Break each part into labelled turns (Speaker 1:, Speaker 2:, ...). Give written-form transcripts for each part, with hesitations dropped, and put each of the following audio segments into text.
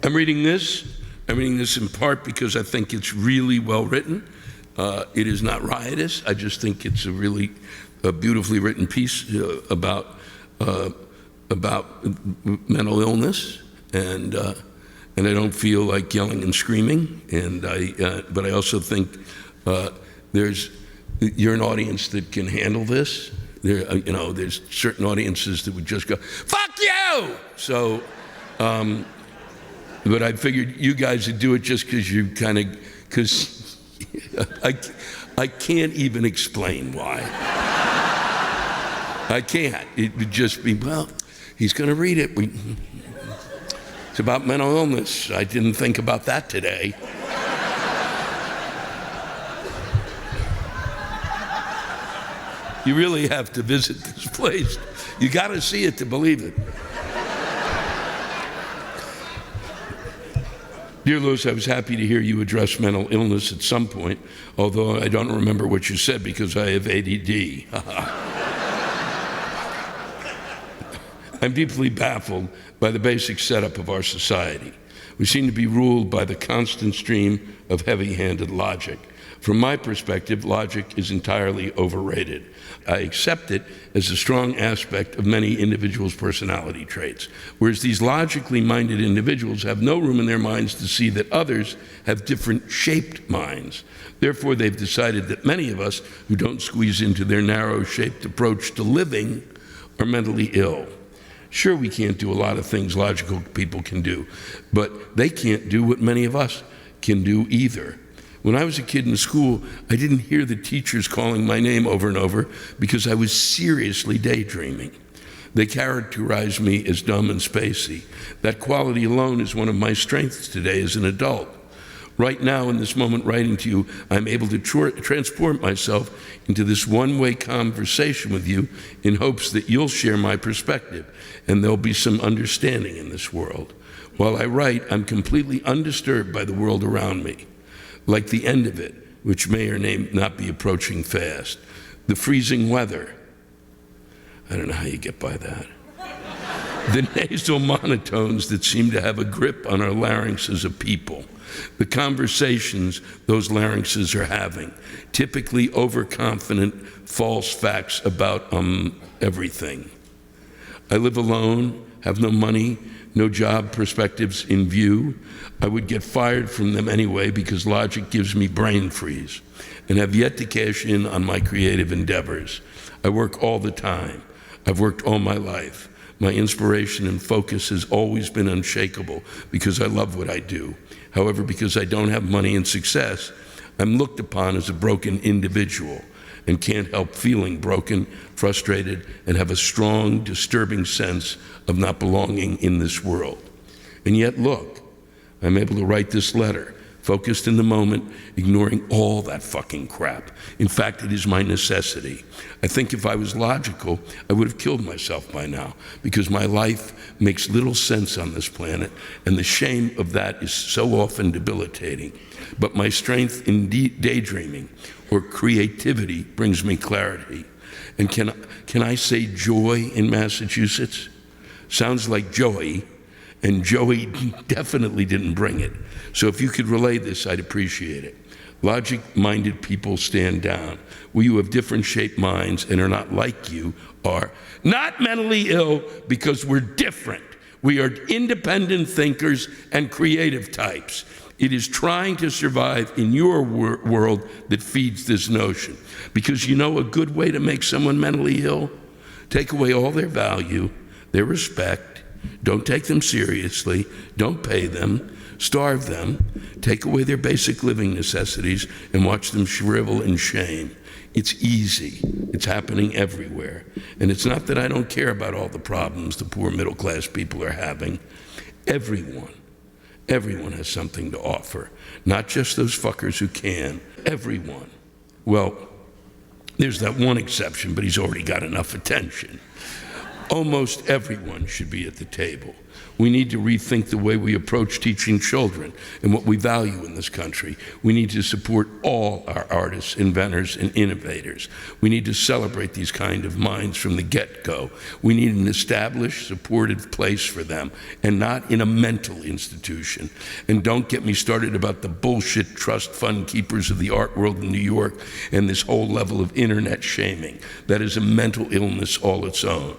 Speaker 1: I'm reading this in part because I think it's really well written. It is not riotous. I just think it's a really beautifully written piece about mental illness, and I don't feel like yelling and screaming. But I also think you're an audience that can handle this. There's certain audiences that would just go, "Fuck you!" So. But I figured you guys would do it just because I can't even explain why. I can't. It would just be, well, he's going to read it. It's about mental illness. I didn't think about that today. You really have to visit this place. You got to see it to believe it. Dear Louis, I was happy to hear you address mental illness at some point, although I don't remember what you said because I have ADD. I'm deeply baffled by the basic setup of our society. We seem to be ruled by the constant stream of heavy-handed logic. From my perspective, logic is entirely overrated. I accept it as a strong aspect of many individuals' personality traits, whereas these logically minded individuals have no room in their minds to see that others have different shaped minds. Therefore, they've decided that many of us who don't squeeze into their narrow-shaped approach to living are mentally ill. Sure, we can't do a lot of things logical people can do, but they can't do what many of us can do either. When I was a kid in school, I didn't hear the teachers calling my name over and over because I was seriously daydreaming. They characterized me as dumb and spacey. That quality alone is one of my strengths today as an adult. Right now, in this moment writing to you, I'm able to transport myself into this one-way conversation with you in hopes that you'll share my perspective and there'll be some understanding in this world. While I write, I'm completely undisturbed by the world around me. Like the end of it, which may or may not be approaching fast. The freezing weather. I don't know how you get by that. The nasal monotones that seem to have a grip on our larynxes of people. The conversations those larynxes are having. Typically overconfident, false facts about everything. I live alone, have no money, no job perspectives in view. I would get fired from them anyway because logic gives me brain freeze, and have yet to cash in on my creative endeavors. I work all the time. I've worked all my life. My inspiration and focus has always been unshakable because I love what I do. However, because I don't have money and success, I'm looked upon as a broken individual and can't help feeling broken, frustrated, and have a strong, disturbing sense of not belonging in this world. And yet, look, I'm able to write this letter, focused in the moment, ignoring all that fucking crap. In fact, it is my necessity. I think if I was logical, I would have killed myself by now, because my life makes little sense on this planet, and the shame of that is so often debilitating. But my strength in daydreaming or creativity brings me clarity. And can I say joy in Massachusetts? Sounds like Joey, and Joey definitely didn't bring it. So if you could relay this, I'd appreciate it. Logic-minded people stand down. We who have different shaped minds and are not like you are not mentally ill because we're different. We are independent thinkers and creative types. It is trying to survive in your world that feeds this notion. Because you know a good way to make someone mentally ill? Take away all their value, their respect, don't take them seriously, don't pay them, starve them, take away their basic living necessities, and watch them shrivel in shame. It's easy. It's happening everywhere. And it's not that I don't care about all the problems the poor middle-class people are having. Everyone has something to offer. Not just those fuckers who can. Everyone. Well, there's that one exception, but he's already got enough attention. Almost everyone should be at the table. We need to rethink the way we approach teaching children and what we value in this country. We need to support all our artists, inventors, and innovators. We need to celebrate these kind of minds from the get-go. We need an established, supportive place for them, and not in a mental institution. And don't get me started about the bullshit trust fund keepers of the art world in New York and this whole level of internet shaming. That is a mental illness all its own.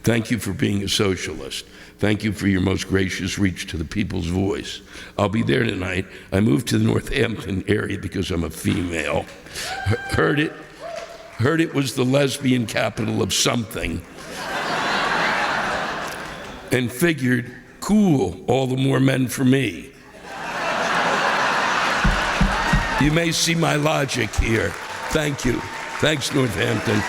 Speaker 1: Thank you for being a socialist. Thank you for your most gracious reach to the people's voice. I'll be there tonight. I moved to the Northampton area because I'm a female. Heard it was the lesbian capital of something. And figured, cool, all the more men for me. You may see my logic here. Thank you. Thanks, Northampton.